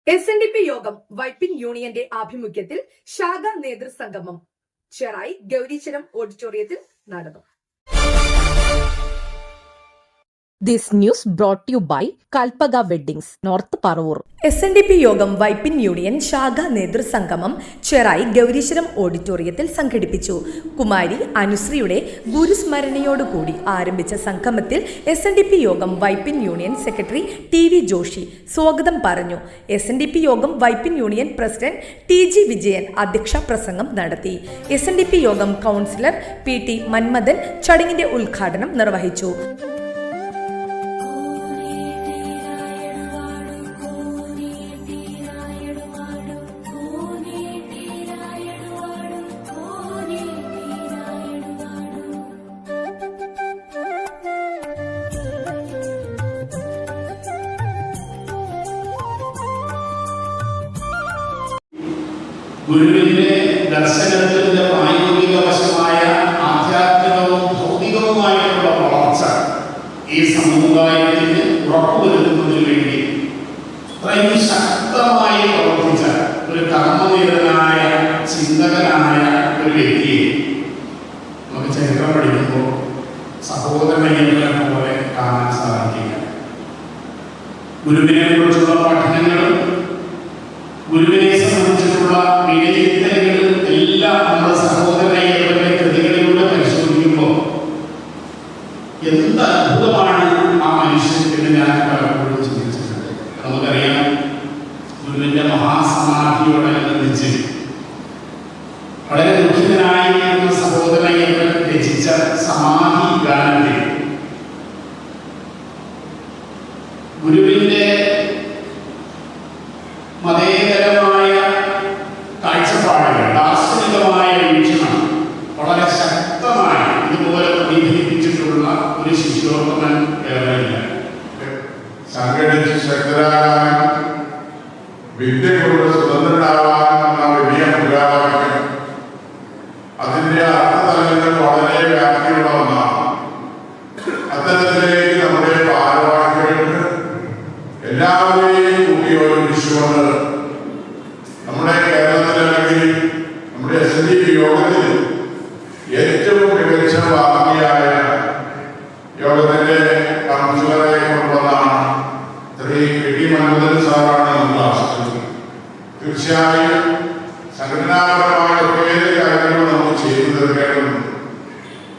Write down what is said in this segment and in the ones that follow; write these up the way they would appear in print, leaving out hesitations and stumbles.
SNDP യോഗം വൈപ്പിൻ യൂണിയന്റെ ആഭിമുഖ്യത്തിൽ ശാഖാ നേതൃസംഗമം ചെറായി ഗൗരീശ്വരം ഓഡിറ്റോറിയത്തിൽ നടന്നു. This news brought to you by Kalpaga Weddings, North Paravoor. SNDP യോഗം വൈപ്പിൻ യൂണിയൻ ശാഖാ നേതൃസംഗമം ചെറായി ഗൗരീശ്വരം ഓഡിറ്റോറിയത്തിൽ സംഘടിപ്പിച്ചു. കുമാരി അനുശ്രീയുടെ ഗുരുസ്മരണയോടുകൂടി ആരംഭിച്ച സംഗമത്തിൽ SNDP യോഗം Vypin union secretary TV Joshi സ്വാഗതം പറഞ്ഞു. SNDP യോഗം Vypin union president TG Vijayan അധ്യക്ഷ പ്രസംഗം നടത്തി. SNDP യോഗം കൗൺസിലർ PT മന്മഥൻ ചടങ്ങിന്റെ ഉദ്ഘാടനം നിർവഹിച്ചു. ഗുരുവിന്റെ ദർശനത്തിന്റെ പ്രായോഗിക വശമായ ആധ്യാത്മികവും ഭൗതികവുമായിട്ടുള്ള വളർച്ച ഈ സമുദായത്തിന് ഉറപ്പുവരുത്തുന്നതിന് വേണ്ടി ഇത്രയും ശക്തമായി പ്രവർത്തിച്ച ഒരു കർമ്മനിരതനായ ചിന്തകനായ ഒരു വ്യക്തിയെ നമുക്ക് ചരിത്രം പഠിക്കുമ്പോൾ സഹോദരനെ പോലെ കാണാൻ സാധിക്കില്ല. ഗുരുവിനെ കുറിച്ചുള്ള പഠനങ്ങളും ഗുരുവിനെ സംബന്ധിച്ചിട്ടുള്ള വിലയിരുത്തലുകളും എല്ലാം നമ്മുടെ സഹോദരന്റെ കൃതികളിലൂടെ പരിശോധിക്കുമ്പോൾ എന്ത് അത്ഭുതമാണ് ആ മനുഷ്യൻ എന്ന് ഞാൻ പലപ്പോഴും ചിന്തിച്ചിട്ടുണ്ട്. നമുക്കറിയാം, ഗുരുവിന്റെ മഹാസമാധിയോടനുബന്ധിച്ച് വളരെ ദുഃഖിതനായി സഹോദരനെ രചിച്ച സമാധി ഗാനത്തിൽ ഗുരുവിന്റെ മതേതരമായ കാഴ്ചപ്പാടുകൾ, ദാർശനികമായ വീക്ഷണം വളരെ ശക്തമായി ഇതുപോലെ പ്രതിഫലിപ്പിച്ചിട്ടുള്ള ഒരു ശിശുരോത്തമൻ വേറെയില്ല. സംഘടിച്ച് ശക്തരാകാനും വിദ്യ കൊണ്ട് സ്വതന്ത്രരാകാനും എന്ന വലിയ മുദ്രാവാക്യം അതിന്റെ അർത്ഥതലങ്ങൾ വളരെ വ്യാപ്തിയുള്ള ഒന്നാണ്. അത്തരത്തിലേക്ക് നമ്മുടെ ഭാരവാഹികൾക്ക് എല്ലാവരെയും കൂട്ടിയോജിച്ചുകൊണ്ട് നമ്മുടെ കേരളത്തിലല്ലെങ്കിൽ നമ്മുടെ SNDP യോഗത്തിൽ ഏറ്റവും മികച്ച ഭാഗിയായ യോഗത്തിന്റെ കൗൺസിലറെ കൊണ്ടുവന്നാണ് ശ്രീ PT മന്മഥൻ സാറാണ് നമ്മൾ ആശ്രയിച്ചത്. തീർച്ചയായും സംഘടനാപരമായ ഒട്ടേറെ കാര്യങ്ങൾ നമുക്ക് ചെയ്തു തീർക്കേണ്ടതുണ്ട്.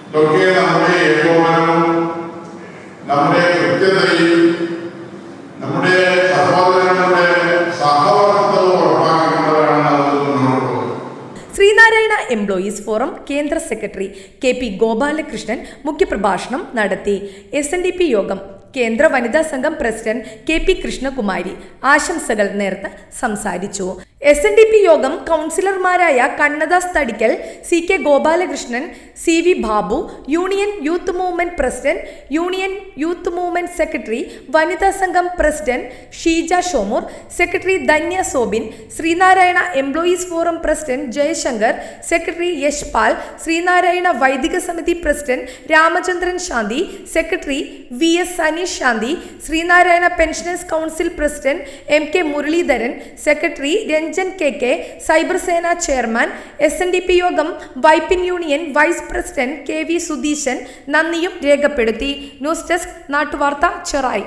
ഇതൊക്കെ നമ്മുടെ ഏകോപനവും നമ്മുടെ കൃത്യതയും നമ്മുടെ സഹോദരങ്ങളുടെ സഹവർത്തിത്വവും ഉറപ്പാക്കേണ്ടവരാണ്. ശ്രീനാരായണ എംപ്ലോയീസ് ഫോറം കേന്ദ്ര സെക്രട്ടറി KP ഗോപാലകൃഷ്ണൻ മുഖ്യപ്രഭാഷണം നടത്തി. SNDP യോഗം കേന്ദ്ര വനിതാ സംഘം പ്രസിഡന്റ് KP കൃഷ്ണകുമാരി ആശംസകൾ നേർത്ത് സംസാരിച്ചു. SNDP യോഗം കൗൺസിലർമാരായ Kannadas Thadikkal, CK Gopalakrishnan, CV Babu, union youth movement president, union youth movement secretary, വനിതാ സംഘം president Sheeja Shomoor, secretary Dhanya Sobin, Sreenarayana employees forum president Jayashankar, secretary Yashpal, Sreenarayana വൈദിക സമിതി president Ramachandran Shanthi, secretary VS Saneesh Shanthi, Sreenarayana pensioners council president MK Muraleedharan, secretary Ranjan KK, cyber സേന ചെയർമാൻ, SNDP യോഗം Vypin union vice president KV Sudheesan നന്ദിയും രേഖപ്പെടുത്തി. News desk നാട്ടുവാർത്ത ചെറായി.